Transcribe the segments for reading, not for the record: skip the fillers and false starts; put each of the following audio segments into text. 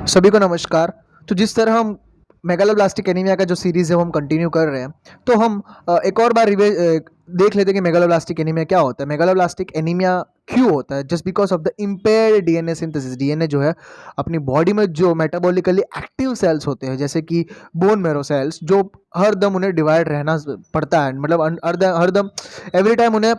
सभी को नमस्कार। तो जिस तरह हम मेगालोब्लास्टिक एनीमिया का जो सीरीज़ है वो हम कंटिन्यू कर रहे हैं, तो हम एक और बार देख लेते हैं कि मेगालोब्लास्टिक एनीमिया क्या होता है। मेगालोब्लास्टिक एनीमिया क्यों होता है? Just because of the impaired DNA synthesis. DNA जो है अपनी बॉडी में जो मेटाबॉलिकली एक्टिव सेल्स होते हैं, जैसे कि बोन मैरो सेल्स, जो हर दम उन्हें डिवाइड रहना पड़ता है, मतलब हर दम एवरी टाइम उन्हें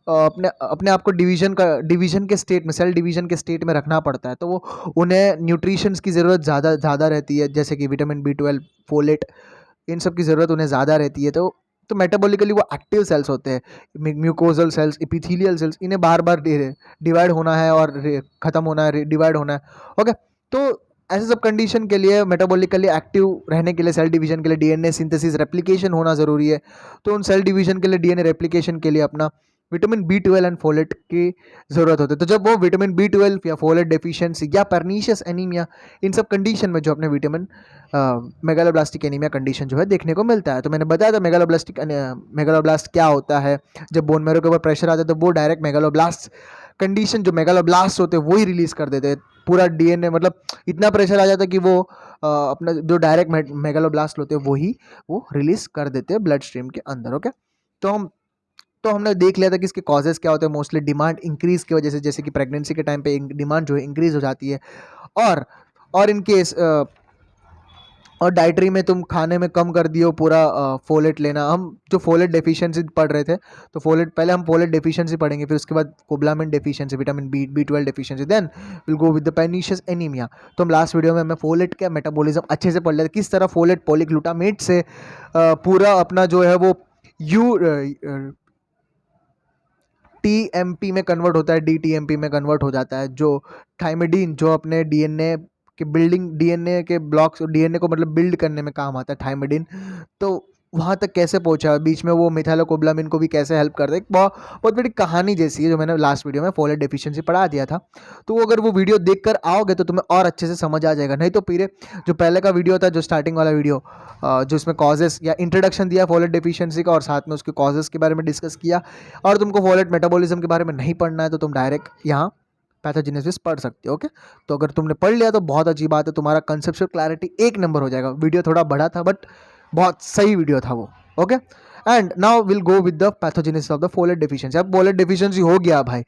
अपने अपने आप को डिवीजन के स्टेट में, सेल डिवीजन के स्टेट में रखना पड़ता है। तो वो उन्हें न्यूट्रिशंस की ज़रूरत ज़्यादा ज़्यादा रहती है, जैसे कि विटामिन B12, फोलेट, इन सब की ज़रूरत उन्हें ज़्यादा रहती है। तो मेटाबॉलिकली वो एक्टिव सेल्स होते हैं। म्यूकोजल सेल्स, इपिथेलियल सेल्स, इन्हें बार बार डिवाइड होना है और ख़त्म होना है, डिवाइड होना है। ओके, तो ऐसे सब कंडीशन के लिए, मेटाबॉलिकली एक्टिव रहने के लिए, सेल डिवीजन के लिए डीएनए सिंथेसिस, रेप्लिकेशन होना ज़रूरी है। तो उन सेल डिवीजन के लिए, डीएनए रेप्लिकेशन के लिए अपना विटामिन B12 एंड फोलेट की ज़रूरत होती है। तो जब वो विटामिन B12 या फोलेट डेफिशिएंसी या परनीशियस एनीमिया, इन सब कंडीशन में जो अपने विटामिन मेगालोब्लास्टिक एनीमिया कंडीशन जो है देखने को मिलता है। तो मैंने बताया था मेगालोब्लास्ट क्या होता है। जब बोन मैरो के ऊपर प्रेशर आता है तो वो डायरेक्ट मेगालोब्लास्ट कंडीशन, जो मेगालोब्लास्ट होते हैं वही रिलीज कर देते हैं। पूरा डीएनए, मतलब इतना प्रेशर आ जाता है कि वो अपना जो डायरेक्ट मेगालोब्लास्ट होते हैं वही वो रिलीज कर देते हैं ब्लड स्ट्रीम के अंदर। ओके, तो हमने देख लिया था कि इसके कॉजेज़ क्या होते हैं। मोस्टली डिमांड इंक्रीज़ की वजह से, जैसे कि प्रेगनेंसी के टाइम पे डिमांड जो है इंक्रीज़ हो जाती है। और और इन केस और डाइटरी में तुम खाने में कम कर दियो पूरा फोलेट लेना। हम जो फोलेट डेफिशिएंसी पढ़ रहे थे, तो पहले हम फोलेट डेफिशिएंसी पढ़ेंगे, फिर उसके बाद cobalamin deficiency, vitamin B12 deficiency, then will go with the pernicious anemia. तो हम लास्ट वीडियो में हमें फोलेट का मेटाबॉलिज्म अच्छे से पढ़ लेते, किस तरह फोलेट पॉलीग्लूटामेट से पूरा अपना जो है वो यू TMP में कन्वर्ट होता है, DTMP में कन्वर्ट हो जाता है। जो थाइमिडीन, जो अपने डीएनए के ब्लॉक्स, डीएनए को मतलब बिल्ड करने में काम आता है थाइमिडीन, तो वहाँ तक कैसे पहुँचा, बीच में वो मिथाइलोकोबालामिन को भी कैसे हेल्प करता है। एक बहुत बड़ी कहानी जैसी है, जो मैंने लास्ट वीडियो में फोलेट डेफिशिएंसी पढ़ा दिया था। तो वो अगर वो वीडियो देख कर आओगे तो तुम्हें और अच्छे से समझ आ जाएगा। नहीं तो फिर जो पहले का वीडियो था, जो स्टार्टिंग वाला वीडियो, जो इसमें कॉजेस या इंट्रोडक्शन दिया फोलेट डेफिशिएंसी का, और साथ में उसके कॉजेस के बारे में डिस्कस किया, और तुमको फोलेट मेटाबॉलिज्म के बारे में नहीं पढ़ना है तो तुम डायरेक्ट यहाँ पैथोजेनेसिस पढ़ सकते हो। ओके, तो अगर तुमने पढ़ लिया तो बहुत अच्छी बात है, तुम्हारा कंसेप्चुअल क्लैरिटी एक नंबर हो जाएगा। वीडियो थोड़ा बड़ा था बट बहुत सही वीडियो था वो। Okay, and now will go with the pathogenesis of the folate deficiency. अब फोलेट डेफिशिएंसी हो गया भाई,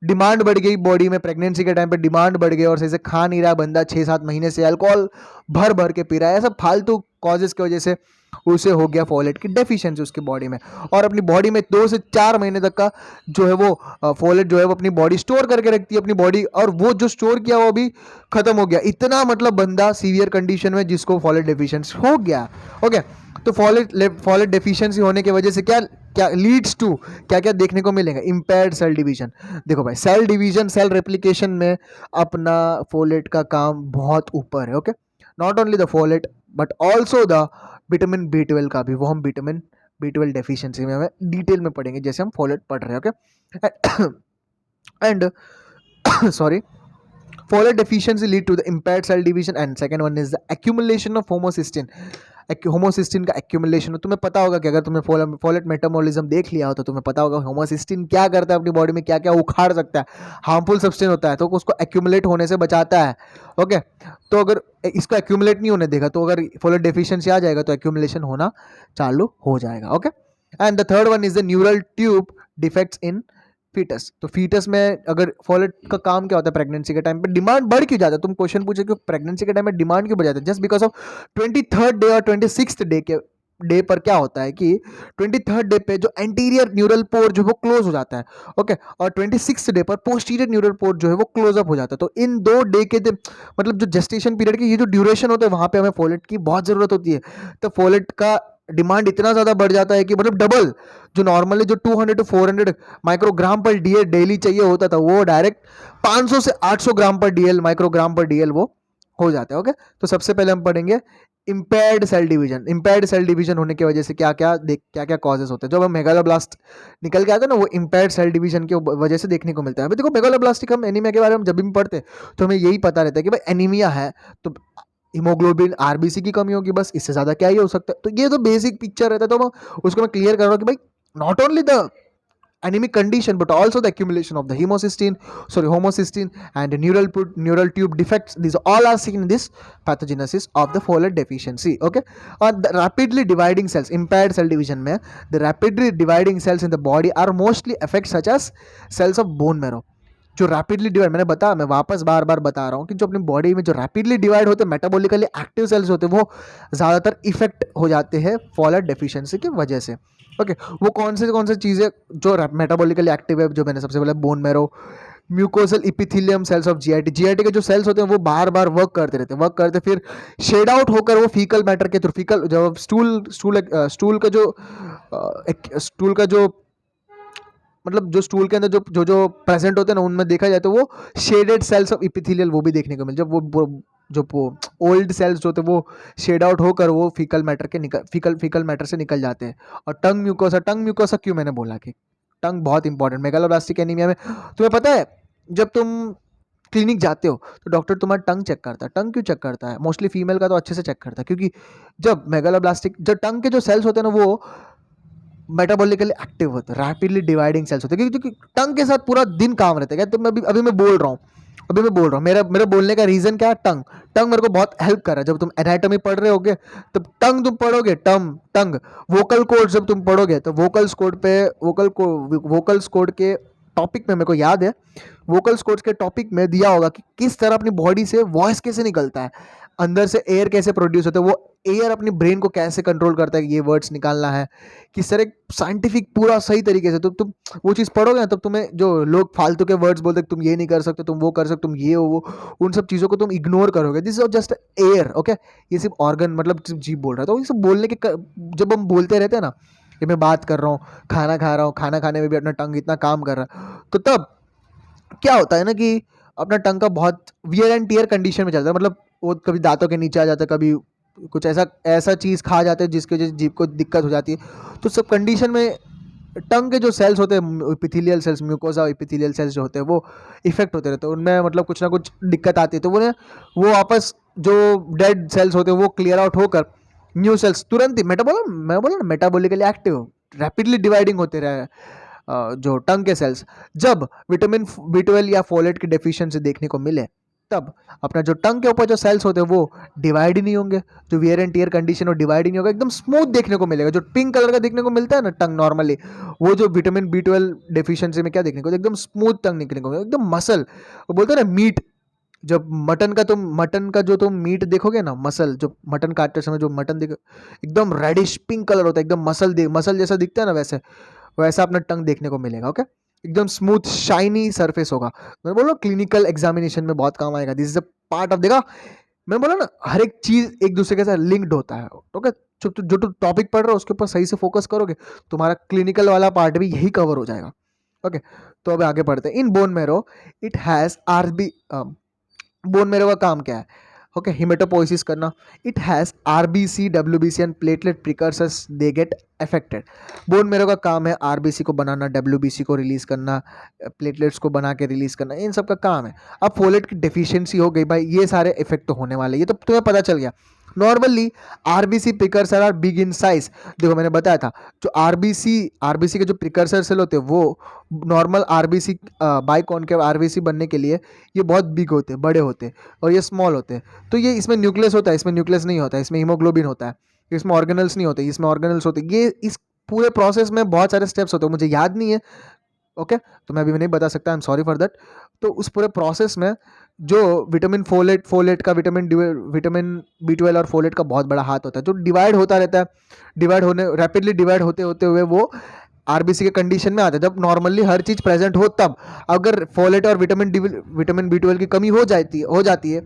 डिमांड बढ़ गई बॉडी में, प्रेगनेंसी के टाइम पे डिमांड बढ़ गई, और सही से खा नहीं रहा बंदा, 6-7 महीने से अल्कोहल भर भर के पी रहा है, सब फालतू कॉजेस की वजह से उसे हो गया फोलेट की डेफिशिएंसी उसकी बॉडी में। और अपनी बॉडी में 2 से 4 महीने तक का जो है वो फोलेट जो है वो अपनी बॉडी स्टोर करके रखती है अपनी बॉडी, और वो जो स्टोर किया वो भी खत्म हो गया। इतना मतलब बंदा सीवियर कंडीशन में जिसको फोलेट डेफिशिएंसी हो गया। ओके, तो फोलेट डेफिशिएंसी होने की वजह से क्या क्या लीड्स टू, क्या क्या देखने को मिलेगा? Impaired cell division. देखो भाई, सेल डिवीजन, सेल रेप्लिकेशन में अपना फोलेट का काम बहुत ऊपर है। Okay, not only the folate but also the vitamin B12 का भी, वो हम विटामिन B12 डेफिशिएंसी में हमें डिटेल में पढ़ेंगे जैसे हम फोलेट पढ़ रहे हैं। Okay, and sorry, folate deficiency lead to the impaired cell division, and second one is the accumulation of homocysteine. Homocysteine का एक्यूमुलेशन। तुम्हें पता होगा कि अगर तुमने फोलेट मेटाबॉलिज्म देख लिया हो तो तुम्हें पता होगा होमोसिस्टिन क्या करता है अपनी बॉडी में, क्या क्या उखाड़ सकता है, हार्मफुल सब्सटेंस होता है, तो उसको एक्यूमुलेट होने से बचाता है। ओके, तो अगर इसको एक्यूमुलेट नहीं होने देगा, तो अगर फोलेट डेफिशिएंसी आ जाएगा तो एक्यूमुलेशन होना चालू हो जाएगा। Okay, and the third one is the neural tube defects in foetus. तो फीटस में अगर फोलेट का काम क्या होता है, प्रेगनेंसी के टाइम पे डिमांड बढ़ क्यों जाता है? तुम क्वेश्चन पूछे कि प्रेगनेंसी के टाइम में डिमांड क्यों बढ़ जाता है? Just because of 23rd day और 26th डे के डे पर क्या होता है कि 23rd डे पे जो एंटीरियर न्यूरल पोर जो वो क्लोज हो जाता है। ओके, और 26th डे पर पोस्टीरियर न्यूरल पोर जो है वो क्लोज अप हो जाता है। तो इन 2 डे के मतलब जो जेस्टेशन पीरियड की ये जो ड्यूरेशन होता है, वहां पे हमें फोलेट की बहुत जरूरत होती है। तो फोलेट का डिमांड इतना ज्यादा बढ़ जाता है कि मतलब डबल, जो नॉर्मली जो 200 to 400 माइक्रोग्राम पर डीएल डेली चाहिए होता था, वो डायरेक्ट 500 से 800 ग्राम पर डीएल, माइक्रोग्राम पर डीएल वो हो जाता है। ओके, तो सबसे पहले हम पढ़ेंगे impaired cell division. Impaired cell division होने की वजह से क्या क्या कॉजेस होते हैं। जब हम मेगालोब्लास्ट निकल के आते हैं ना, वो इम्पेयर्ड सेल डिवीजन की वजह से देखने को मिलता है। अभी देखो, मेगालोब्लास्टिक हम एनीमिया के बारे में जब भी पढ़ते तो हमें यही पता रहता है कि भाई एनीमिया है तो हीमोग्लोबिन, आरबीसी की कमी होगी, बस इससे ज्यादा क्या ही हो सकता है। तो ये तो बेसिक पिक्चर रहता है, तो उसको मैं क्लियर कर रहा हूँ कि भाई not only the anemic condition, but also the accumulation of the homocysteine and neural tube defects. These all are seen in this pathogenesis of the folate deficiency. Okay, the rapidly dividing cells, impaired cell division में the rapidly dividing cells in the body are mostly affect such as cells of bone marrow. जो rapidly divide, मैंने बताया, मैं वापस बार बार बता रहा हूँ कि जो अपनी बॉडी में जो रैपिडली डिवाइड होते हैं, मेटाबॉलिकली एक्टिव सेल्स होते हैं, वो ज़्यादातर इफेक्ट हो जाते हैं फॉलेट डेफिशिएंसी की वजह से. ओके, वो कौन से चीज़ें जो मेटाबॉलिकली एक्टिव है, जो मैंने सबसे पहले bone marrow, mucosal epithelium cells of GIT के जो सेल्स होते हैं वो बार बार वर्क करते फिर शेड आउट होकर वो फीकल मैटर के थ्रू, फीकल जो स्टूल का जो मतलब जो स्टूल के अंदर जो प्रेजेंट होते हैं ना, उनमें देखा जाए तो वो शेडेड सेल्स ऑफ इपिथेलियल वो भी देखने को मिले. जब वो ओल्ड सेल्स जो होते हैं वो शेड आउट होकर वो फीकल मैटर से निकल जाते हैं. और टंग म्यूकोसा क्यों मैंने बोला कि टंग बहुत इंपॉर्टेंट मेगालोब्लास्टिक एनीमिया में. तुम्हें पता है जब तुम क्लिनिक जाते हो तो डॉक्टर तुम्हारा टंग चेक करता है. टंग क्यों चेक करता है? मोस्टली फीमेल का तो अच्छे से चेक करता है, क्योंकि जब मेगालोब्लास्टिक, जो टंग के जो सेल्स होते हैं ना, वो मेटाबॉलिकली एक्टिव होते हैं, रैपिडली डिवाइडिंग सेल्स होते हैं, क्योंकि टंग के साथ पूरा दिन काम रहता है. क्या तुम अभी मैं बोल रहा हूँ, मेरा बोलने का रीजन क्या है? टंग मेरे को बहुत हेल्प कर रहा है. जब तुम एनाटॉमी पढ़ रहे होगे तब टंग तुम पढ़ोगे, टंग वोकल कोड जब तुम पढ़ोगे तो वोकल्स कोड के टॉपिक में, मेरे को याद है वोकल्स कोड्स के टॉपिक में दिया होगा कि किस तरह अपनी बॉडी से वॉइस कैसे निकलता है, अंदर से एयर कैसे प्रोड्यूस होता है, वो एयर अपनी ब्रेन को कैसे कंट्रोल करता है कि ये वर्ड्स निकालना है, किस तरह साइंटिफिक पूरा सही तरीके से. तो तुम वो चीज़ पढ़ोगे ना, तब तुम्हें जो लोग फालतू के वर्ड्स बोलते तुम ये नहीं कर सकते, तुम वो कर सकते, तुम ये हो वो, उन सब चीज़ों को तुम इग्नोर करोगे. This is just air. Okay, ये सिर्फ ऑर्गन, मतलब सिर्फ जीभ बोल रहा है. तो ये सब बोलने के जब हम बोलते रहते हैं ना, ये मैं बात कर रहा हूँ, खाना खा रहा हूँ, खाना खाने में भी अपना टंग इतना काम कर रहा है, तो तब क्या होता है ना कि अपना टंग का बहुत वियर एंड टीयर कंडीशन में चलता है. मतलब वो कभी दांतों के नीचे आ जाता है, कभी कुछ ऐसा चीज़ खा जाते हैं जिसकी वजह से जीभ को दिक्कत हो जाती है. तो सब कंडीशन में टंग के जो सेल्स होते हैं, epithelial cells, mucosa epithelial cells जो होते हैं, वो इफेक्ट होते रहते हैं, उनमें मतलब कुछ ना कुछ दिक्कत आती है. तो वो वापस जो डेड सेल्स होते हैं वो क्लियर आउट होकर न्यू सेल्स तुरंत ही मैं बोला ना मेटाबॉलिकली एक्टिव, रैपिडली डिवाइडिंग होते रहे जो टंग के सेल्स, जब विटामिन B12 या फोलेट की डेफिशिएंसी देखने को मिले, तब अपना जो टंग के ऊपर जो सेल्स होते हैं वो डिवाइड ही नहीं होंगे. जो वियर एंड टीयर कंडीशन, वो डिवाइड ही नहीं होगा, एकदम स्मूथ देखने को मिलेगा. जो पिंक कलर का देखने को मिलता है ना टंग नॉर्मली, वो जो विटामिन B12 डेफिशिएंसी में क्या देखने को, एकदम स्मूथ टंग निकलने को, एकदम मसल. वो बोलते हैं ना मीट, जब मटन का जो तुम मीट देखोगे ना, मसल, जो मटन काटते समय जो मटन देखो एकदम रेडिश पिंक कलर होता है, एकदम मसल जैसा दिखता है ना, वैसा अपना टंग देखने को मिलेगा. ओके, एकदम स्मूथ शाइनी सरफेस होगा. मैं बोल रहा हूँ क्लिनिकल एग्जामिनेशन में बहुत काम आएगा. This is a part of, देखा मैं बोला ना, हर एक चीज एक दूसरे के साथ लिंक्ड होता है. ओके, जो तुम टॉपिक पढ़ रहे हो उसके ऊपर सही से फोकस करोगे, तुम्हारा क्लिनिकल वाला पार्ट भी यही कवर हो जाएगा. ओके, तो अब आगे बढ़ते हैं. In bone marrow it has RB, bone marrow का काम क्या है? ओके, हिमेटोपोइसिस करना. It has RBC, WBC and platelet precursors, they get affected. Bone marrow का काम है आरबीसी को बनाना, डब्ल्यूबीसी को रिलीज करना, प्लेटलेट्स को बना के रिलीज करना, इन सब का काम है. अब फोलेट की डेफिशिएंसी हो गई भाई, ये सारे इफेक्ट तो होने वाले, ये तो तुम्हें पता चल गया. Normally RBC precursor are big in size. देखो मैंने बताया था, जो आरबीसी के जो प्रिकर्सर सेल होते हैं वो नॉर्मल आरबीसी, बाइकॉन्केव आरबीसी बनने के लिए ये बहुत बिग होते हैं, बड़े होते हैं, और ये स्मॉल होते हैं. तो ये इसमें न्यूक्लियस होता है, इसमें न्यूक्लियस नहीं होता है, इसमें हीमोग्लोबिन होता है, इसमें ऑर्गेनल्स नहीं होते, इसमें ऑर्गेनल्स होते हैं. ये इस पूरे प्रोसेस में बहुत सारे स्टेप्स होते हैं, मुझे याद नहीं है. ओके, तो मैं अभी नहीं बता सकता, I am sorry for that. तो उस पूरे प्रोसेस में जो विटामिन फोलेट का विटामिन B12 और फोलेट का बहुत बड़ा हाथ होता है, जो डिवाइड होता रहता है. रैपिडली डिवाइड होते होते हुए वो आरबीसी के कंडीशन में आता है. जब नॉर्मली हर चीज़ प्रेजेंट हो, तब अगर फोलेट और विटामिन B12 की कमी हो जाती है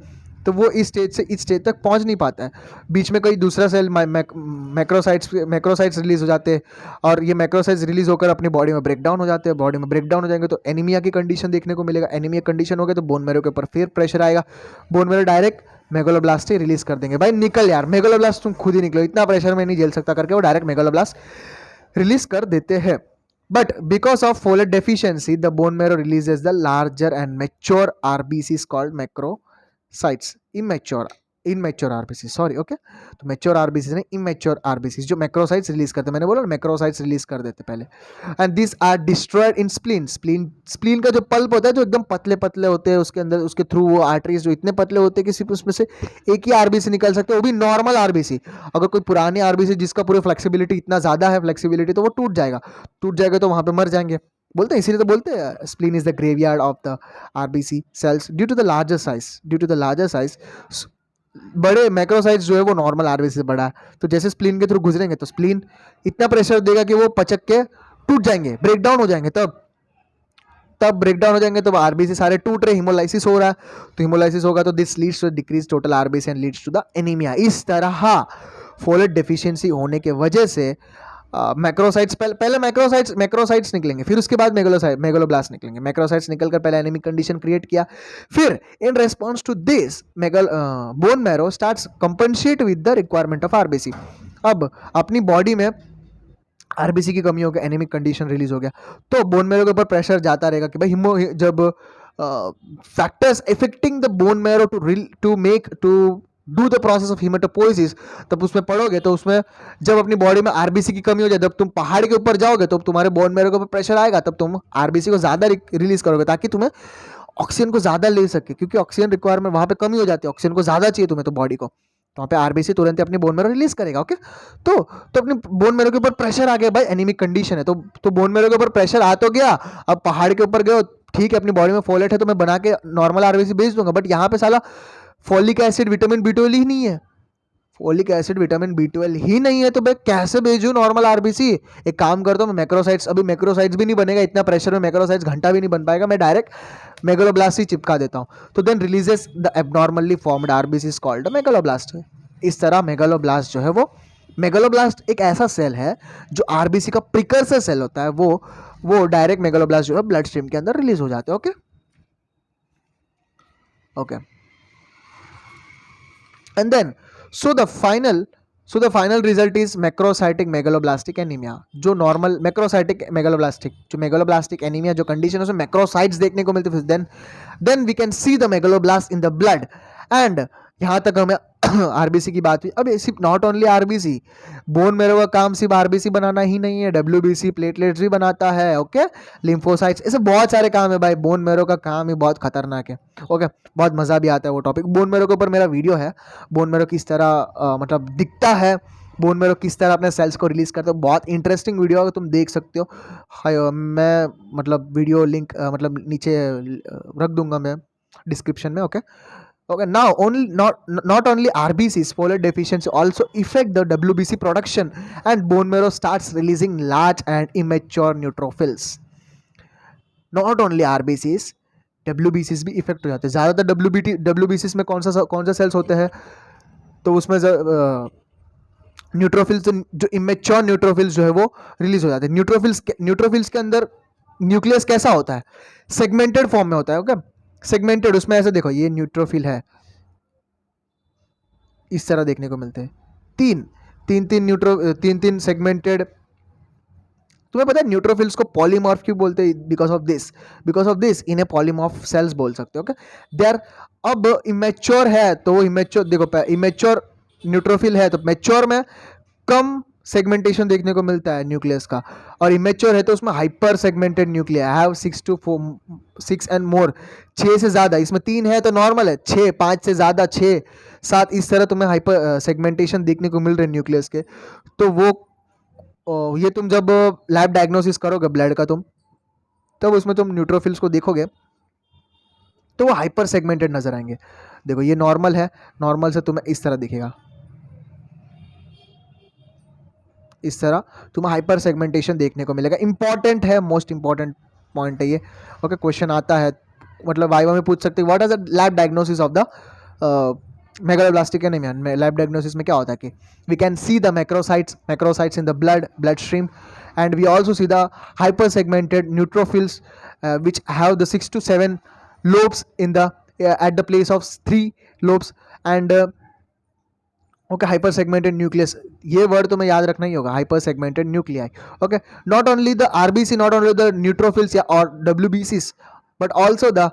तो वो इस स्टेज तक पहुंच नहीं पाता है. बीच में कोई दूसरा सेल मैक्रोसाइट्स रिलीज हो जाते हैं, और ये मैक्रोसाइट्स रिलीज होकर अपनी बॉडी में ब्रेक डाउन हो जाते हैं. बॉडी में ब्रेक डाउन हो जाएंगे तो एनीमिया की कंडीशन देखने को मिलेगा. एनीमिया कंडीशन हो गया तो बोन मैरो के ऊपर फिर प्रेशर आएगा. बोन मैरो डायरेक्ट मेगालोब्लास्ट ही रिलीज कर देंगे. भाई निकल यार, मेगालोब्लास्ट तुम खुद ही निकलो, इतना प्रेशर मैं नहीं झेल सकता करके वो डायरेक्ट मेगालोब्लास्ट रिलीज कर देते हैं. But because of folate deficiency, the bone marrow releases the larger and mature RBCs called macrocytes. Immature immature RBC, sorry, okay. तो मैच्योर आरबीसी नहीं, इमेच्योर आरबीसी जो मैक्रोसाइट्स रिलीज करते हैं, मैंने बोला ना मैक्रोसाइट्स रिलीज कर देते पहले। And this are destroyed in spleen. Spleen का जो पल्प होता है जो एकदम पतले पतले होते हैं, उसके अंदर उसके थ्रू वो आर्टरीज जो इतने पतले होते हैं कि सिर्फ उसमें से एक ही आरबीसी निकल सकते हैं, वो भी नॉर्मल आरबीसी। अगर कोई पुरानी आरबीसी जिसका पूरी फ्लेक्सिबिलिटी इतना ज्यादा है फ्लेक्सिबिलिटी, तो वो टूट जाएगा तो वहां पे मर जाएंगे। बोलते हैं, इसीलिए तो बोलते हैं spleen is the graveyard of the RBC cells due to the larger size. बड़े मैक्रोसाइट्स जो है वो नॉर्मल आरबीसी से बड़ा है, तो जैसे स्प्लीन के थ्रू गुजरेंगे तो स्प्लीन इतना प्रेशर देगा कि वो पचक के टूट जाएंगे, ब्रेक डाउन हो जाएंगे। तब ब्रेक डाउन हो जाएंगे, तो आरबीसी सारे टूट रहे, हिमोलाइसिस हो रहा है। तो हिमोलाइसिस होगा तो this leads to decrease total RBC and leads to the anaemia. इस तरह फोलेट डेफिशिएंसी होने के वजह से मैक्रोसाइट्स पहले मैक्रोसाइट्स निकलेंगे, फिर उसके बाद मेगालोब्लास्ट निकलेंगे। मैक्रोसाइट्स निकलकर पहले एनीमिक कंडीशन क्रिएट किया, फिर in response to this bone marrow starts compensate with the requirement of RBC. अब अपनी बॉडी में आरबीसी की कमी हो गई, एनीमिक कंडीशन रिलीज हो गया, तो बोन मैरो के ऊपर प्रेशर जाता रहेगा कि भाई जब factors affecting the bone marrow to do the process of hematopoiesis, तब उसमें पढ़ोगे तो उसमें जब अपनी बॉडी में आरबीसी की कमी हो जाए, जब तुम पहाड़ के ऊपर जाओगे तो तुम्हारे बोन मैरो के ऊपर प्रेशर आएगा, तब तुम आरबीसी को ज्यादा रिलीज करोगे ताकि तुम्हें ऑक्सीजन को ज्यादा ले सके, क्योंकि ऑक्सीजन रिक्वायरमेंट वहां पे कमी हो जाती है, ऑक्सीजन को ज्यादा चाहिए तुम्हें तो बॉडी को, तो वहाँ पे आरबीसी तुरंत अपनी बोन मैरो रिलीज करेगा। ओके, तो अपनी बोन मैरो के ऊपर प्रेशर आ गया, भाई एनीमिक कंडीशन है, तो बोन मैरो के ऊपर प्रेशर आ तो गया। अब पहाड़ के ऊपर गए, ठीक है अपनी बॉडी में फोलेट है तो मैं बना के नॉर्मल आरबीसी भेज दूंगा, बट यहाँ पे साला फोलिक एसिड विटामिन बी12 ही नहीं है, फोलिक एसिड विटामिन बी12 ही नहीं है, तो मैं कैसे भेजूं नॉर्मल आरबीसी। एक काम करता हूँ, मैं मैक्रोसाइट्स, अभी मैक्रोसाइट्स भी नहीं बनेगा, इतना प्रेशर में मैक्रोसाइट्स घंटा भी नहीं बन पाएगा, मैं डायरेक्ट मेगालोब्लास्ट ही चिपका देता हूँ, तो then releases the abnormally formed RBC called megaloblast. इस तरह मेगालोब्लास्ट जो है मेगालोब्लास्ट एक ऐसा सेल है जो आरबीसी का प्रिकर्सर सेल होता है, वो डायरेक्ट मेगालोब्लास्ट जो है ब्लड स्ट्रीम के अंदर रिलीज हो जाते हैं। Okay okay, and then so the final result is macrocytic megaloblastic anemia। जो नॉर्मल मेगालोब्लास्टिक एनीमिया जो कंडीशन है उसमें मैक्रोसाइट्स देखने को मिलते हैं, then we can see the megaloblast in the blood. And यहाँ तक हमें आरबीसी की बात हुई। अब सिर्फ not only RBC, bone marrow का काम सिर्फ आरबीसी बनाना ही नहीं है, डब्ल्यूबीसी प्लेटलेट्स भी बनाता है। ओके, लिम्फोसाइट्स, ऐसे बहुत सारे काम है भाई, बोन मैरो का काम ही बहुत खतरनाक है। ओके, बहुत मजा भी आता है वो टॉपिक। बोन मैरो के ऊपर मेरा वीडियो है, बोन मैरो किस तरह मतलब दिखता है, बोन मैरो किस तरह अपने सेल्स को रिलीज करता है, बहुत इंटरेस्टिंग वीडियो है, तुम देख सकते हो। मैं मतलब वीडियो लिंक मतलब नीचे रख दूंगा मैं डिस्क्रिप्शन में। Okay okay, now not only RBCs folate deficiency also affect the WBC production and bone marrow starts releasing large and immature neutrophils। not only RBCs, WBCs भी इफेक्ट हो जाते हैं। ज़्यादातर WBCs में कौन सा सेल्स होते हैं, तो उसमें न्यूट्रोफिल्स, जो इमेच्योर न्यूट्रोफिल्स जो है वो रिलीज हो जाते हैं। न्यूट्रोफिल्स के अंदर न्यूक्लियस कैसा होता है, सेगमेंटेड फॉर्म में होता है। ओके, सेगमेंटेड, उसमें ऐसे देखो ये न्यूट्रोफिल है, इस तरह देखने को मिलते हैं, तीन सेगमेंटेड। तुम्हें पता है न्यूट्रोफिल्स को पॉलीमॉर्फ क्यों बोलते हैं? बिकॉज ऑफ दिस इन्हें पॉलीमॉर्फ सेल्स बोल सकते हो। ओके, दे आर, अब इमेच्योर है तो इमेच्योर देखो, इमेच्योर न्यूट्रोफिल है तो मैच्योर में कम सेगमेंटेशन देखने को मिलता है न्यूक्लियस का, और इमेच्योर है तो उसमें hyper segmented nuclei have 6 and more, 6 से ज़्यादा। इसमें 3 है तो नॉर्मल है, 6, 5 से ज़्यादा, 6, 7, इस तरह तुम्हें हाइपर सेगमेंटेशन देखने को मिल रहे हैं न्यूक्लियस के। तो वो ये तुम जब लैब डायग्नोसिस करोगे ब्लड का तब उसमें तुम न्यूट्रोफिल्स को देखोगे तो वो हाइपर सेगमेंटेड नजर आएंगे। देखो ये नॉर्मल है, नॉर्मल से तुम्हें इस तरह दिखेगा, इस तरह तुम्हें हाइपर सेगमेंटेशन देखने को मिलेगा। इंपॉर्टेंट है, मोस्ट इंपॉर्टेंट पॉइंट है ये। ओके, क्वेश्चन आता है, मतलब वाइवा में पूछ सकते हैं, what is the lab diagnosis of the megaloblastic anaemia. Lab diagnosis में क्या होता है कि we can see the macrocytes in the blood stream, and we also see the hyper segmented neutrophils which have the 6 to 7 lobes in the at the place of 3 lobes, and okay, hyper segmented nucleus, ये word तुम्हें याद रखना ही होगा, hyper segmented nuclei. Okay, not only the RBC, not only the neutrophils या और डब्ल्यूबीसीस, but also the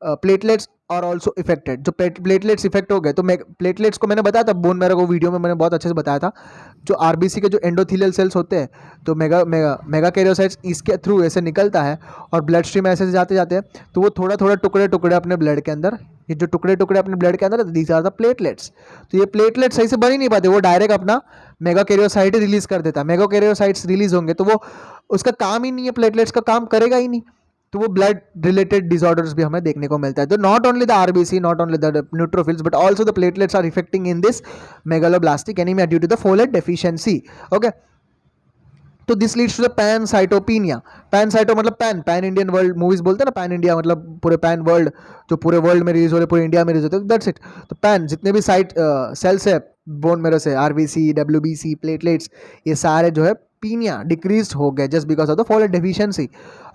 platelets और also affected. जो platelets effect हो गए तो प्लेटलेट्स को मैंने बताया था बोन मैरो को वीडियो में मैंने बहुत अच्छे से बताया था। जो आरबीसी के जो एंडोथेलियल सेल्स होते हैं तो मेगा कैरियोसाइट्स इसके थ्रू ऐसे निकलता है और ब्लड स्ट्रीम ऐसे से जाते जाते हैं तो वो थोड़ा थोड़ा टुकड़े टुकड़े अपने ब्लड के अंदर, ये जो टुकड़े टुकड़े अपने ब्लड के अंदर दीज आर द प्लेटलेट्स। तो ये प्लेटलेट सही से बन ही नहीं पाते, वो डायरेक्ट अपना मेगा कैरियोसाइट रिलीज कर देता है। मेगा कैरियोसाइट्स रिलीज होंगे तो वो उसका काम ही नहीं है, प्लेटलेट्स का काम करेगा ही नहीं, तो वो ब्लड रिलेटेड डिसऑर्डर्स भी हमें देखने को मिलता है। तो not only the RBC, not only the neutrophils but also the platelets are affecting in this megaloblastic anaemia due to the folate deficiency. Okay, तो this leads to the pancytopenia. Pancyto मतलब pan Indian world movies बोलते हैं ना, pan India मतलब पूरे pan world, जो पूरे world में रिलीज हो रहे, पूरे इंडिया में रिलीज होते हैं, दैट्स इट। तो पैन जितने भी साइट सेल्स है बोन मेरो से, आरबीसी, डब्ल्यूबीसी, प्लेटलेट्स, ये सारे जो है पीनिया डिक्रीज हो गए just because of the folate deficiency.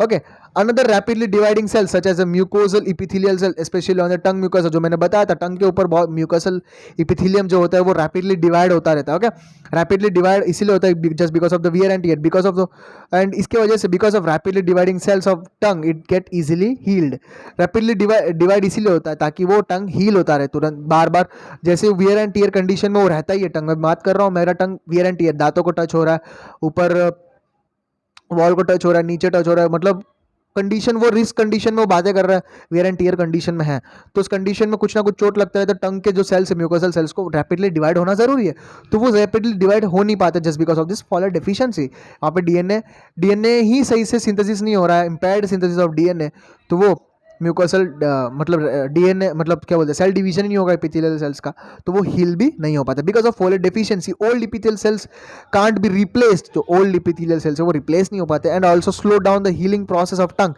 Okay, another rapidly dividing cell such as a mucosal epithelial cell specially on the tongue mucosa, जो मैंने बताया था टंग के ऊपर बहुत म्यूकोसल इपिथेलियम जो होता है वो रैपिडली डिवाइड होता रहता है। ओके, रैपिडली डिवाइड इसीलिए होता है just because of the wear and tear, because of the and इसके वजह से because of rapidly dividing cells of tongue it get easily healed. Rapidly divide इसीलिए होता है ताकि वो टंग हील होता रहे तुरंत बार बार, जैसे वियर एंड टियर कंडीशन में वो रहता ही है टंग। मैं बात कर रहा हूँ मेरा टंग वियर एंड टियर, दांतों को टच हो रहा है, ऊपर वॉल को टच हो रहा है, नीचे टच हो रहा है, मतलब कंडीशन वो रिस्क कंडीशन में वो बातें कर रहा है, वियर एंड टियर कंडीशन में है, तो उस कंडीशन में कुछ ना कुछ चोट लगता है तो टंग के जो सेल्स है म्यूकोसल सेल्स को रैपिडली डिवाइड होना जरूरी है, तो वो रैपिडली डिवाइड हो नहीं पाते just because of this folate deficiency. वहाँ पे डीएनए ही सही से सिंथेसिस नहीं हो रहा है, इम्पेयर्ड सिंथेसिस ऑफ डीएनए, तो वो म्यूकोसल मतलब डीएनए मतलब क्या बोलते हैं सेल डिवीजन ही नहीं होगा एपिथेलियल सेल्स का, तो वो हील भी नहीं हो पाता because of folate deficiency. Old epithelial cells can't be replaced, जो ओल्ड एपिथेलियल सेल्स है वो रिप्लेस नहीं हो पाते, and also slow down the healing process of tongue.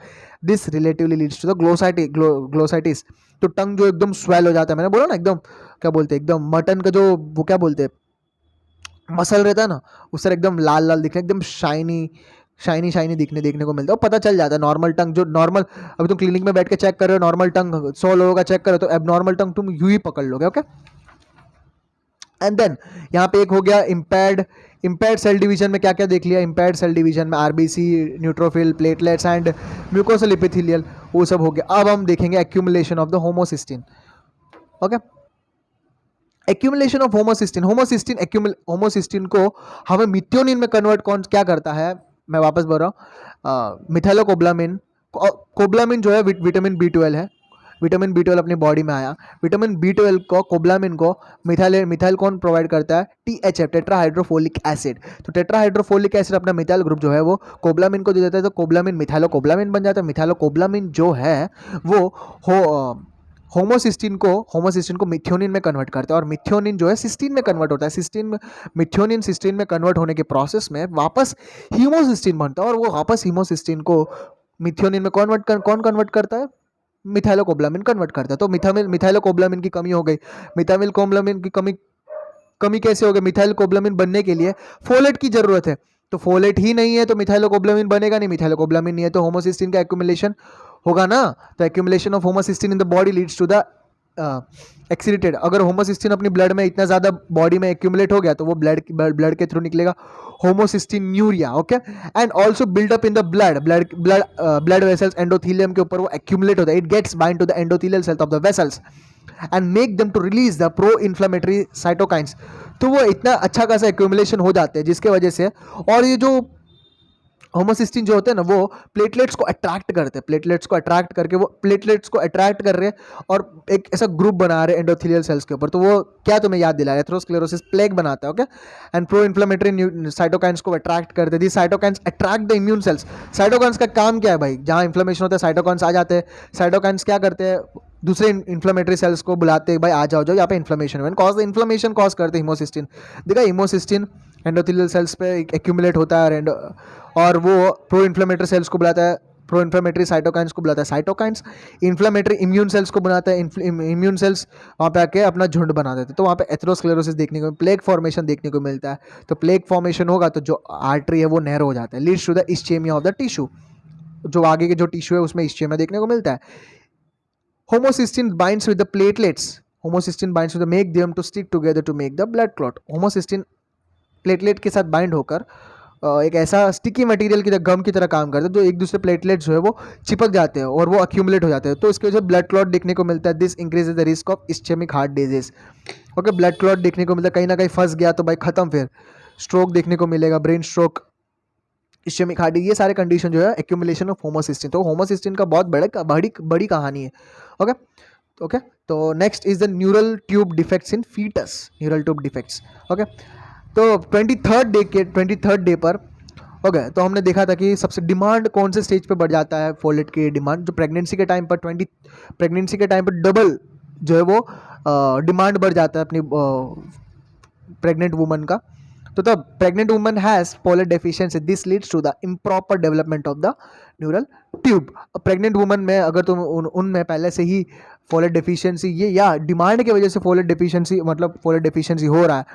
This relatively leads to the glossitis. तो टंग जो एकदम स्वेल हो जाता है, मैंने बोला ना एकदम क्या बोलते हैं, एकदम मटन का जो वो क्या बोलते हैं मसल रहता है ना, उस तरह एकदम लाल लाल दिखने, एकदम शाइनी देखने को मिलता है, पता चल जाता है। नॉर्मल टंग जो नॉर्मल, अभी तुम क्लिनिक में बैठ के चेक कर रहे हो नॉर्मल टंग 100 लोगों का चेक करो तो अब नॉर्मल टंग तुम यूं ही पकड़ लोगे। ओके, एंड देन यहाँ पे एक हो गया इम्पेयर्ड सेल डिवीजन में क्या क्या देख लिया, इम्पेयर्ड सेल डिवीजन में RBC, neutrophil, platelets and mucosal epithelial, वो सब हो गया। अब हम देखेंगे accumulation of the homocysteine. Okay, accumulation of homocysteine को हमें मिथ्योनिन में कन्वर्ट कौन क्या करता है, मैं वापस बोल रहा हूँ, मिथाइलोकोब्लामिन। कोब्लामिन जो है विटामिन B12 है, विटामिन B12 अपनी बॉडी में आया, विटामिन B12 को कोब्लामिन को मिथाइल कौन प्रोवाइड करता है, THF टेट्राहाइड्रोफोलिक एसिड। तो टेट्राहाइड्रोफोलिक एसिड अपना मिथाइल ग्रुप जो है वो कोब्लामिन को दे देता है, तो कोब्लामिन मिथाइलोकोब्लामिन बन जाता है। मिथाइलोकोब्लामिन जो है वो होमोसिस्टिन को मिथ्योनिन में कन्वर्ट करता है, और मिथ्योनिन जो है सिस्टीन में कन्वर्ट होता है। मिथ्योनिन सिस्टीन में कन्वर्ट होने के प्रोसेस में वापस हीमोसिस्टिन बनता है, और वो वापस हीमोसिस्टिन को मिथ्योनिन में कौन कन्वर्ट करता है, मिथाइलोकोब्लामिन कन्वर्ट करता है। तो मिथाइलोकोब्लामिन की कमी हो गई। मिथाइलोकोब्लामिन की कमी कैसे हो गई, मिथाइलोकोब्लामिन बनने के लिए फोलेट की जरूरत है, तो फोलेट ही नहीं है तो मिथाइलोकोब्लामिन बनेगा नहीं, मिथाइलोकोब्लामिन नहीं है तो होमोसिस्टिन का एक्यूमुलेशन होगा ना। तो accumulation of homocysteine in the body leads to the oxidated. अगर होमोसिस्टिन अपनी ब्लड में इतना ज़्यादा बॉडी में एक्यूमुलेट हो गया तो वो ब्लड के थ्रू निकलेगा homocystinuria. Okay, and also buildup in the blood vessels endothelium के ऊपर वो एक्यूमुलेट होता है, it gets bind to the endothelial cells of the vessels and make them to release the pro inflammatory cytokines. तो वो इतना अच्छा खासा एक्यूमुलेशन हो जाते हैं जिसके वजह से, और ये जो होमोसिस्टिन जो होते हैं ना वो प्लेटलेट्स को अट्रैक्ट करते हैं, प्लेटलेट्स को अट्रैक्ट कर रहे हैं और एक ऐसा ग्रुप बना रहे हैं एंडोथेलियल सेल्स के ऊपर। तो वो क्या तुम्हें याद दिला, एथेरोस्क्लेरोसिस प्लेग बनाता है। Okay, and pro inflammatory cytokines को अट्रैक्ट करते हैं। The cytokines attract the immune cells. Cytokines का काम क्या है भाई, जहाँ इन्फ्लेमेशन होता है साइटोकाइंस आ जाते हैं। साइटोकाइंस क्या करते हैं, दूसरे इन्फ्लेमेटरी सेल्स को बुलाते हैं, भाई आ जाओ यहाँ पे इन्फ्लेमेशन कॉज करते हैं हिमोसिस्टिन। देखा, हिमोसिस्टिन एंडोथेलियल सेल्स पे एक्यूमुलेट होता है और वो प्रो इन्फ्लेमेटरी सेल्स को बुलाता है, प्रो इन्फ्लेमेटरी साइटोकाइंस को बुलाता है, साइटोकाइंस इन्फ्लेमेटरी इम्यून सेल्स को बनाता है, इम्यून सेल्स वहाँ पे आके अपना झुंड बना देते हैं। तो वहाँ पे एथेरोस्क्लेरोसिस देखने को, प्लेग फॉर्मेशन देखने को मिलता है। तो प्लेग फॉर्मेशन होगा तो जो आर्टरी है वो नैरो हो जाता है, leads to the ischaemia of the tissue. जो आगे के जो टिश्यू है उसमें इस्चेमिया देखने को मिलता है। Homocysteine binds with the platelets, homocysteine binds with make them to stick together to make the blood clot. Homocysteine platelet के साथ बाइंड होकर एक ऐसा स्टिकी मटेरियल की तरह, गम की तरह काम करता है, जो एक दूसरे प्लेटलेट्स जो है वो चिपक जाते हैं और वो अक्यूमुलेट हो जाते हैं, तो इसकी वजह से ब्लड क्लॉट देखने को मिलता है। This increases the risk of ischaemic heart disease. Okay, blood clot देखने को मिलता है, कहीं ना कहीं फंस गया तो भाई खत्म, फिर स्ट्रोक देखने को मिलेगा, ब्रेन स्ट्रोक, इस्चेमिक हार्ट, ये सारे कंडीशन जो है एक्यूमुलेशन ऑफ होमोसिस्टिन। तो होमोसिस्टिन का बहुत बड़ी बड़ी कहानी है। ओके, ओके, तो next is the neural tube defects in foetus, neural tube defects. Okay, तो 23rd डे पर ओके, तो हमने देखा था कि सबसे डिमांड कौन से स्टेज पे बढ़ जाता है फोलेट की डिमांड, जो प्रेगनेंसी के टाइम पर डबल जो है वो डिमांड बढ़ जाता है अपनी प्रेग्नेंट वुमन का। तो तब pregnant woman has folate deficiency, this leads to the improper development of the neural tube. Pregnant woman में अगर तुम उनमें पहले से ही फोलेट डेफिशिएंसी ये या डिमांड की वजह से फोलेट डेफिशिएंसी हो रहा है,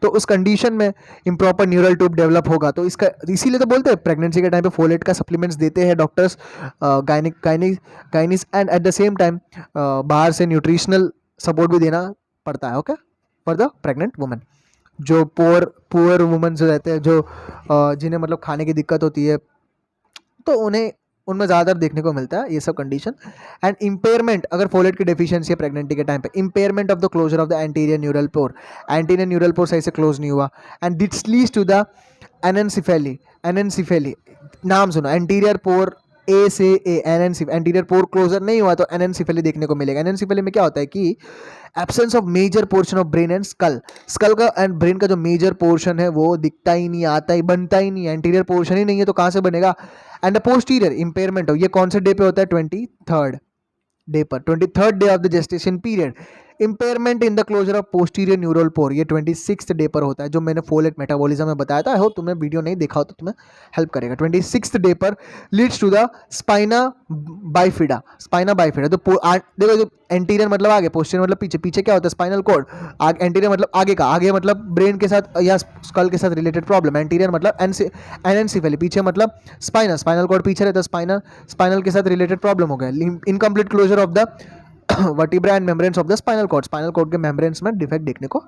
तो उस कंडीशन में इम्प्रॉपर न्यूरल ट्यूब डेवलप होगा। तो इसका इसीलिए तो बोलते हैं प्रेगनेंसी के टाइम पे फोलेट का सप्लीमेंट्स देते हैं doctors, gynaes, and at the same time बाहर से न्यूट्रिशनल सपोर्ट भी देना पड़ता है। Okay, for the pregnant woman. जो पुअर वुमन जो रहते हैं, जो जिन्हें मतलब खाने की दिक्कत होती है, तो उन्हें उनमें ज़्यादातर देखने को मिलता है ये सब कंडीशन। एंड इम्पेयरमेंट, अगर फोलेट की डेफिशिएंसी है प्रेगनेंटी के टाइम पे, impairment of the closure of the anterior neural pore सही से क्लोज नहीं हुआ, and this leads to the anencephaly, नाम सुना, एंटीरियर पोर, ए से ए, एंटीरियर पोर क्लोजर नहीं हुआ तो एनेंसिफेली देखने को मिलेगा। एनेंसिफेली में क्या होता है कि absence of major portion of brain and skull का एंड ब्रेन का जो मेजर पोर्शन है वो दिखता ही नहीं, आता ही, बनता ही नहीं है, एंटीरियर पोर्शन ही नहीं है तो कहाँ से बनेगा। एंड द पोस्टीरियर इम्पेयरमेंट हो, ये कौन से डे पे होता है, 23rd day of the gestation period. Impairment in the closure of posterior neural pore, ये 26th डे पर होता है, जो मैंने फोलेट मेटाबॉलिज्म में बताया था। आई होप तुमने वीडियो नहीं देखा हो तो तुम्हें हेल्प करेगा। 26th डे पर leads to the spina bifida. तो देखो, जो एंटीरियर मतलब आगे, पोस्टीरियर मतलब पीछे, पीछे क्या होता है, स्पाइनल कॉर्ड, एंटीरियर मतलब आगे का, आगे मतलब ब्रेन के साथ या स्कल के साथ रिलेटेड प्रॉब्लम, एंटीरियर मतलब एनेंसिफेली, पीछे मतलब स्पाइनल कॉर्ड पीछे रहता है, स्पाइनल के साथ रिलेटेड प्रॉब्लम हो गया। Incomplete closure of the vertebra and membranes of the spinal cord के मेम्ब्रेन्स में डिफेक्ट देखने को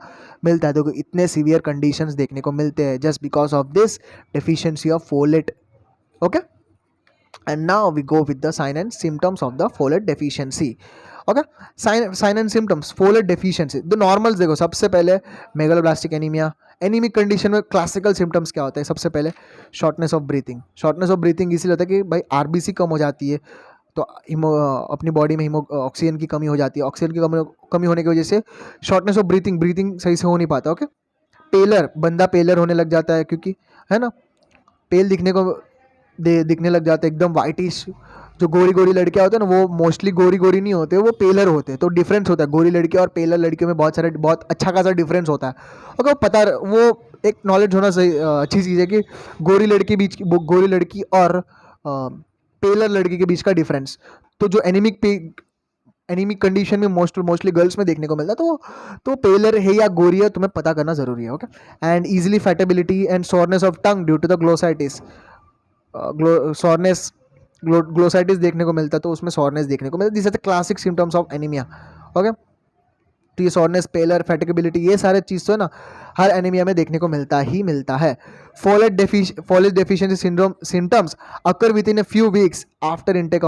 मिलता है। तो इतने सीवियर कंडीशंस देखने को मिलते हैं just because of this deficiency of folate. Okay, and now we go with the sign and symptoms of the folate deficiency. Okay, sign and symptoms folate deficiency, the normals देखो, सबसे पहले megaloblastic anaemia. Anaemic condition में classical symptoms क्या होता है, सबसे पहले shortness of breathing इसलिए होता है कि भाई आरबीसी कम हो जाती है, तो अपनी बॉडी में ऑक्सीजन की कमी हो जाती है, ऑक्सीजन की कमी होने की वजह से शॉर्टनेस ऑफ ब्रीथिंग सही से हो नहीं पाता। ओके, बंदा पेलर होने लग जाता है, क्योंकि है ना, पेल दिखने लग जाता है, एकदम वाइटिश। जो गोरी लड़कियां होते हैं ना, वो मोस्टली गोरी नहीं होते, वो पेलर होते हैं। तो डिफरेंस होता है गोरी लड़की और पेलर लड़कियों में, बहुत अच्छा खासा डिफरेंस होता है। अगर वो एक नॉलेज होना सही अच्छी चीज़ है कि गोरी लड़की और पेलर लड़की के बीच का डिफरेंस। तो जो एनीमिक कंडीशन में मोस्टली गर्ल्स में देखने को मिलता है, तो पेलर है या गोरी है तुम्हें पता करना जरूरी है। Okay, and easily fatigability and soreness of tongue due to the glossitis. Glossitis देखने को मिलता है, तो उसमें सोरनेस देखने को मिलता है। This are the classic symptoms of anaemia. Okay, तो ये सोरनेस, पेलर, फैटिकेबिलिटी, ये सारे चीज़ तो है ना, हर एनीमिया में देखने को मिलता है। Folate deficiency symptoms occur with in a few weeks after intake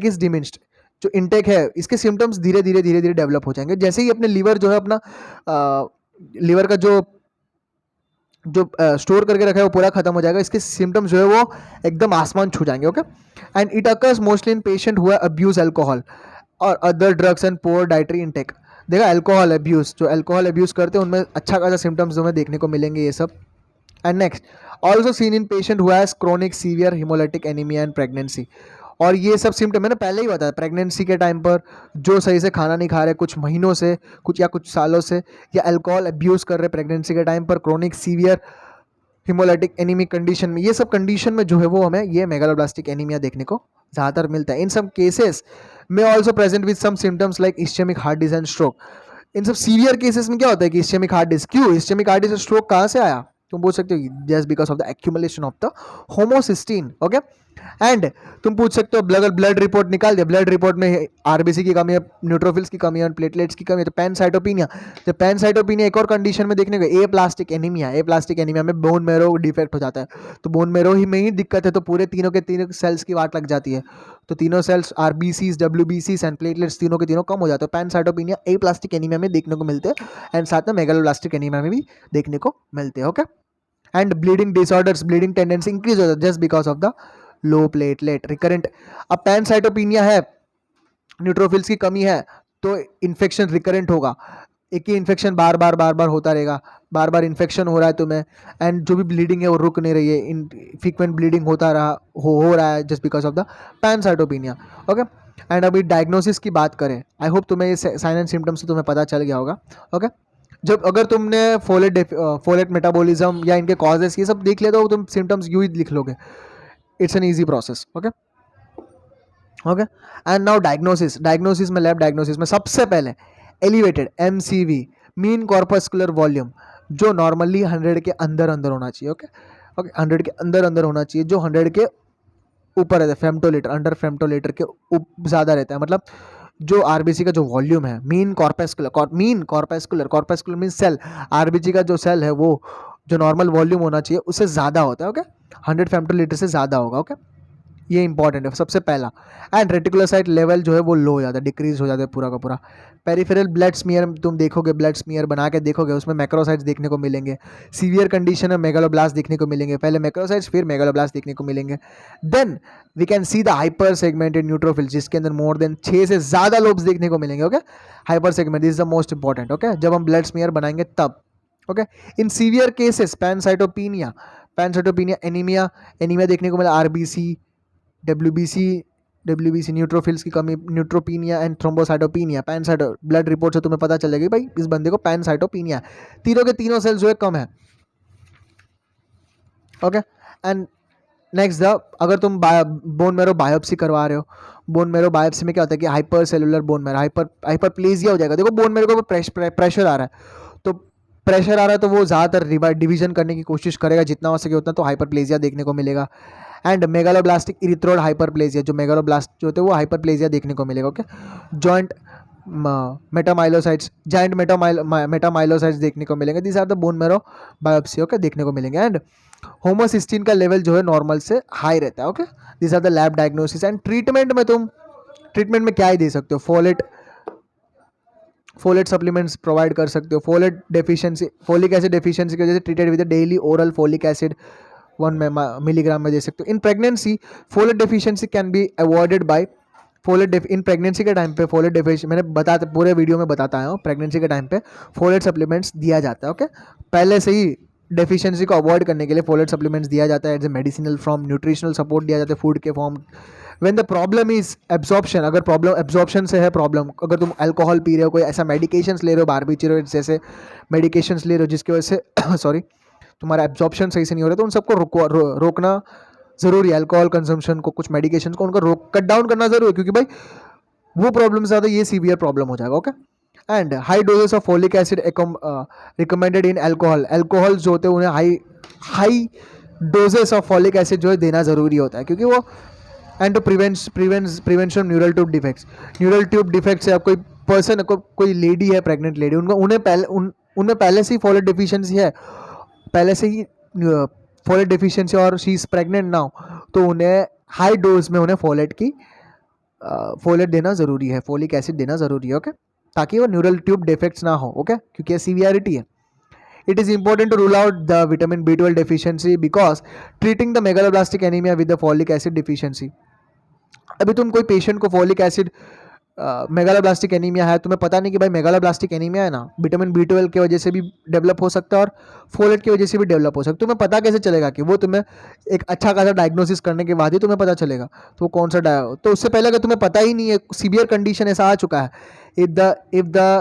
is diminished. जो इंटेक है, इसके सिम्टम्स धीरे धीरे डेवलप हो जाएंगे, जैसे ही अपने लीवर जो है अपना लीवर का जो स्टोर करके रखा है वो पूरा खत्म हो जाएगा, इसके सिम्टम्स जो है वो एकदम आसमान छू जाएंगे। Okay, and it occurs mostly in patient who abuse alcohol और other drugs and poor dietary intake. देखा, अल्कोहल अब्यूज़ करते हैं उनमें अच्छा खासा सिम्टम्स हमें देखने को मिलेंगे ये सब। And next, also seen in patient who has chronic severe hemolytic anemia and pregnancy. और ये सब सिम्टम मैंने पहले ही बताया, प्रेगनेंसी के टाइम पर जो सही से खाना नहीं खा रहे कुछ महीनों से, कुछ सालों से, या अल्कोहल अब्यूज़ कर रहे प्रेगनेंसी के टाइम पर, chronic severe haemolytic anaemic condition में, ये सब कंडीशन में जो है वो हमें ये मेगालोब्लास्टिक एनीमिया देखने को ज़्यादातर मिलता है। इन सम केसेस में also present with some symptoms like ischemic heart disease and stroke. इन सब सीवियर केसेस में क्या होता है कि इस्चेमिक हार्ट डिजीज, क्यों इस्चेमिक हार्ट डिजीज स्ट्रोक कहाँ से आया, तुम बोल सकते हो just because of the accumulation of the homocysteine. Okay, and तुम पूछ सकते हो अगर ब्लड रिपोर्ट निकाल दिया, ब्लड रिपोर्ट में आरबीसी की कमी है, न्यूट्रोफिल्स की कमी है, प्लेटलेट्स की कमी है, तो पैनसाइटोपिनिया। तो पैनसाइटोपिनिया एक और कंडीशन में देखने को, ए प्लास्टिक एनीमिया, ए प्लास्टिक एनीमिया में बोन मैरो डिफेक्ट हो जाता है, तो बोन मैरो ही में ही दिक्कत है, तो पूरे तीनों के तीनों सेल्स की वाट लग जाती है, तो तीनों सेल्स आरबीसीज, डब्ल्यूबीसीज एंड प्लेटलेट्स तीनों के तीनों कम हो जाते हैं। पैनसाइटोपिनिया ए प्लास्टिक एनीमिया में देखने को मिलते हैं एंड साथ में मेगालोब्लास्टिक एनीमिया में भी देखने को मिलते हैं। Okay, and bleeding disorders, bleeding tendency increase हो जाता है just because of the low platelet recurrent. अब पैनसाइटोपिनिया है, न्यूट्रोफिल्स की कमी है, तो इन्फेक्शन रिकरेंट होगा, एक ही इन्फेक्शन बार बार होता रहेगा, बार बार इन्फेक्शन हो रहा है तुम्हें, एंड जो भी ब्लीडिंग है वो रुक नहीं रही है, इन फ्रीक्वेंट ब्लीडिंग होता रहा हो रहा है just because of the pancytopenia. Okay, and अभी डायग्नोसिस की बात करें, आई होप तुम्हें ये साइन एंड सिम्टम्स से तुम्हें पता चल गया होगा। ओके, जब अगर तुमने फोलेट मेटाबॉलिज्म या इनके कॉजेस ये सब देख लिया तो तुम सिम्टम्स यूँ ही लिख लोगे, it's an easy process. Okay okay, and now diagnosis में, लैब डायग्नोसिस में सबसे पहले elevated MCV, mean corpuscular volume, जो नॉर्मली 100 के अंदर अंदर होना चाहिए। ओके ओके, 100 के अंदर अंदर होना चाहिए, जो 100 के ऊपर रहता है, फेम्टोलीटर, अंडर फेम्टोलीटर के ज़्यादा रहता है, मतलब जो आरबीसी का जो वॉल्यूम है, mean corpuscular mean cell, RBC का जो सेल है वो जो नॉर्मल वॉल्यूम होना चाहिए उससे ज़्यादा होता है। ओके, 100 फेम्टोलीटर से ज़्यादा होगा। ओके, ये इंपॉर्टेंट है सबसे पहला। एंड रेटिकुलोसाइट लेवल जो है वो लो हो जाता है, डिक्रीज हो जाता है पूरा का पूरा। पेरिफेरल ब्लड स्मीयर तुम देखोगे, ब्लड स्मीयर बना के देखोगे, उसमें मैक्रोसाइट्स देखने को मिलेंगे। सीवियर कंडीशन में मेगालोब्लास्ट देखने को मिलेंगे, पहले मैक्रोसाइट्स फिर मेगालोब्लास्ट देखने को मिलेंगे। Then we can see the hyper segmented neutrophil, जिसके अंदर मोर देन 6 से ज़्यादा लोब्स देखने को मिलेंगे। Okay, hyper segment is the most important. Okay, जब हम ब्लड स्मीयर बनाएंगे तब। Okay, in severe cases pancytopenia anemia देखने को मिला, आरबीसी, डब्ल्यूबीसी न्यूट्रोफिल्स की कमी, neutropenia and thrombocytopenia, pancyto blood report से तुम्हें पता चलेगा भाई इस बंदे को पैनसाइटोपिनिया, तीनों के तीनों सेल्स जो है कम है। ओके, एंड नेक्स्ट द, अगर तुम बोन मैरो बायोप्सी करवा रहे हो, बोन मैरो बायोप्सी में क्या होता है कि hyper cellular bone marrow, hyperplasia हो जाएगा। देखो बोन मैरो को प्रेशर आ रहा है, तो प्रेशर आ रहा है तो वो ज़्यादातर डिवीजन करने की कोशिश करेगा जितना हो सके उतना, तो हाइपरप्लेजिया देखने को मिलेगा। एंड मेगालोब्लास्टिक इरिथ्रोइड हाइपरप्लेजिया, जो मेगालोब्लास्ट जो होते हैं वो हाइपरप्लेजिया देखने को मिलेगा। Okay, giant metamyelocytes, giant metamyelocytes देखने को मिलेंगे। This are the bone marrow biopsy. Okay, देखने को मिलेंगे। एंड होमोसिस्टीन का लेवल जो है नॉर्मल से हाई रहता है। Okay, this are the lab diagnosis. And treatment में तुम ट्रीटमेंट में क्या ही दे सकते हो, फोलेट सप्लीमेंट्स प्रोवाइड कर सकते हो। फोलेट एसिड डेफिशिएंसी की वजह से treated with daily oral folic acid 1 milligram में दे सकते हो। In pregnancy folate deficiency can be avoided by in pregnancy के टाइम पे फोलेट डेफिशिएंसी, मैंने पूरे वीडियो में बताता आया हूँ, प्रेगनेंसी के टाइम पे फोलेट सप्लीमेंट्स दिया जाता है। ओके, पहले से ही डेफिशिएंसी को अवॉइड करने के लिए फोलेट सप्लीमेंट्स दिया जाता है as a medicinal form, nutritional support दिया जाता है फूड के फॉर्म। When the problem is absorption, अगर प्रॉब्लम एब्जॉर्प्शन से है प्रॉब्लम, अगर तुम अल्कोहल पी रहे हो, कोई ऐसा मेडिकेशंस ले रहे हो, बारबिचुरेट्स जैसे मेडिकेशंस ले रहे हो जिसकी वजह से सॉरी तुम्हारा एब्जॉर्प्शन सही से नहीं हो रहा, तो उन सबको रोकना ज़रूरी है। अल्कोहल कंजम्पशन को, कुछ मेडिकेशन को उनका कट डाउन करना ज़रूरी है, क्योंकि भाई वो प्रॉब्लम से ज़्यादा ये सीवियर प्रॉब्लम हो जाएगा। Okay, and high doses of folic acid recommended in alcohol जो होते हैं उन्हें high doses of folic acid जो है देना ज़रूरी होता है, क्योंकि वो and to prevention neural tube defect से, अब कोई पर्सन कोई लेडी है, प्रेग्नेंट लेडी, उनमें पहले से ही फोलेट डेफिशिएंसी है, पहले से ही फोलेट डेफिशिएंसी और शी इज़ प्रेग्नेंट नाउ, तो उन्हें हाई डोज में उन्हें फोलेट देना ज़रूरी है, फोलिक एसिड देना ज़रूरी है। ओके, ताकि वो न्यूरल ट्यूब डिफेक्ट्स ना हो। ओके, क्योंकि ये सीवियरिटी है। It is important to rule out the vitamin B12 deficiency because treating the megaloblastic anemia with the folic acid deficiency. अभी तुम कोई पेशेंट को फॉलिक एसिड मेगालोब्लास्टिक एनीमिया है, तुम्हें पता नहीं कि भाई मेगालोब्लास्टिक एनीमिया है ना, विटामिन B12 की वजह से भी डेवलप हो सकता है और फोलेट की वजह से भी डेवलप हो सकता है, तुम्हें पता कैसे चलेगा कि वो, तुम्हें एक अच्छा खासा डायग्नोसिस करने के बाद ही तुम्हें पता चलेगा तो वो कौन सा तो उससे पहले अगर तुम्हें पता ही नहीं है, सीवियर कंडीशन ऐसा आ चुका है, if the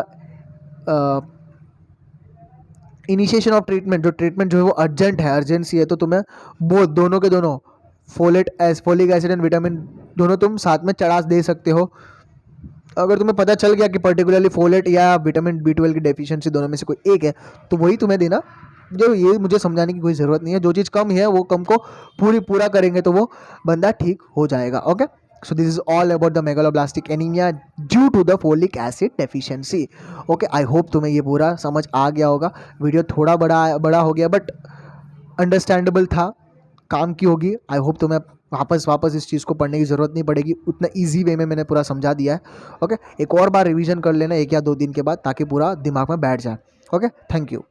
initiation of treatment, जो ट्रीटमेंट जो है वो अर्जेंट है, अर्जेंसी है, तो तुम्हें वो दोनों के दोनों फोलिक एसिड एंड विटामिन दोनों तुम साथ में चढ़ा दे सकते हो। अगर तुम्हें पता चल गया कि पर्टिकुलरली फोलेट या विटामिन B12 की डेफिशिएंसी दोनों में से कोई एक है, तो वही तुम्हें देना जो ये मुझे समझाने की कोई ज़रूरत नहीं है, जो चीज़ कम है वो कम को पूरा करेंगे तो वो बंदा ठीक हो जाएगा। Okay, so this is all about the megaloblastic anaemia due to the folic acid deficiency. Okay, I hope तुम्हें ये पूरा समझ आ गया होगा। वीडियो थोड़ा बड़ा हो गया बट अंडरस्टैंडेबल था, काम की होगी। आई होप तुम्हें वापस इस चीज़ को पढ़ने की ज़रूरत नहीं पड़ेगी, उतना ईजी वे में मैंने पूरा समझा दिया है। ओके, एक और बार रिवीजन कर लेना 1 या 2 दिन के बाद, ताकि पूरा दिमाग में बैठ जाए। Okay, thank you.